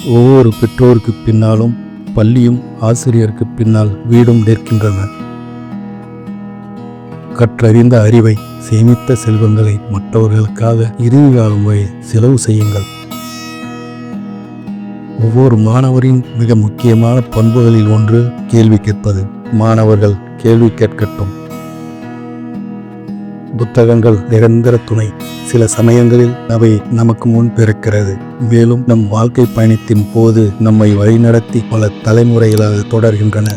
ஒவ்வொரு பெற்றோருக்கு பின்னாலும் பள்ளியும் ஆசிரியருக்கு பின்னால் வீடும் நிற்கின்றன. கற்றறிந்த அறிவை, சேமித்த செல்வங்களை மற்றவர்களுக்காக இறுதி காலம் வரை செலவு செய்யுங்கள். ஒவ்வொரு மாணவரின் மிக முக்கியமான பண்புகளில் ஒன்று கேள்வி கேட்பது. மாணவர்கள் கேள்வி கேட்கட்டும். புத்தகங்கள் நிரந்தர துணை. சில சமயங்களில் அவை நமக்கு முன் பிறக்கிறது, மேலும் நம் வாழ்க்கை பயணத்தின் போது நம்மை வழிநடத்தி பல தலைமுறைகளாக தொடர்கின்றன.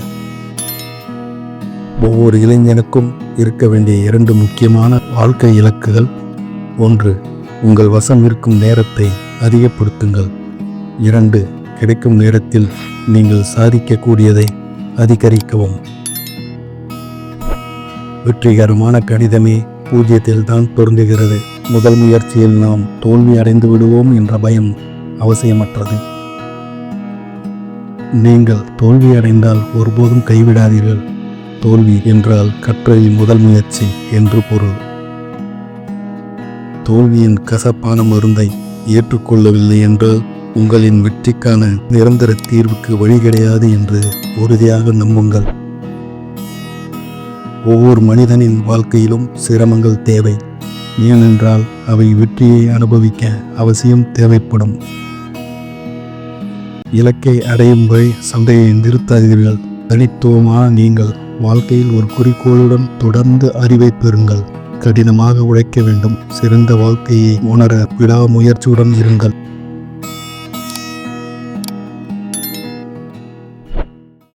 ஒவ்வொரு இளைஞனுக்கும் இருக்க வேண்டிய 2 முக்கியமான வாழ்க்கை இலக்குகள். 1. உங்கள் வசம் இருக்கும் நேரத்தை அதிகப்படுத்துங்கள். 2. கிடைக்கும் நேரத்தில் நீங்கள் சாதிக்கக்கூடியதை அதிகரிக்கவும். வெற்றிகரமான கணிதமே 0 தான் தொடங்குகிறது. முதல் முயற்சியில் நாம் தோல்வி அடைந்து விடுவோம் என்ற பயம் அவசியமற்றது. நீங்கள் தோல்வி அடைந்தால் ஒருபோதும் கைவிடாதீர்கள். தோல்வி என்றால் கற்றலில் முதல் முயற்சி என்று பொருள். தோல்வியின் கசப்பான மருந்தை ஏற்றுக்கொள்ளவில்லை என்றால் உங்களின் வெற்றிக்கான நிரந்தர தீர்வுக்கு வழி கிடையாது என்று உறுதியாக நம்புங்கள். ஒவ்வொரு மனிதனின் வாழ்க்கையிலும் சிரமங்கள் தேவை, ஏனென்றால் அவை வெற்றியை அனுபவிக்க அவசியம் தேவைப்படும். இலக்கை அடையும் வரை சண்டையை நிறுத்தாதீர்கள். தனித்துவமான நீங்கள் வாழ்க்கையில் ஒரு குறிக்கோளுடன் தொடர்ந்து அறிவை பெறுங்கள். கடினமாக உழைக்க வேண்டும். சிறந்த வாழ்க்கையை உணர விடாமுயற்சியுடன் இருங்கள்.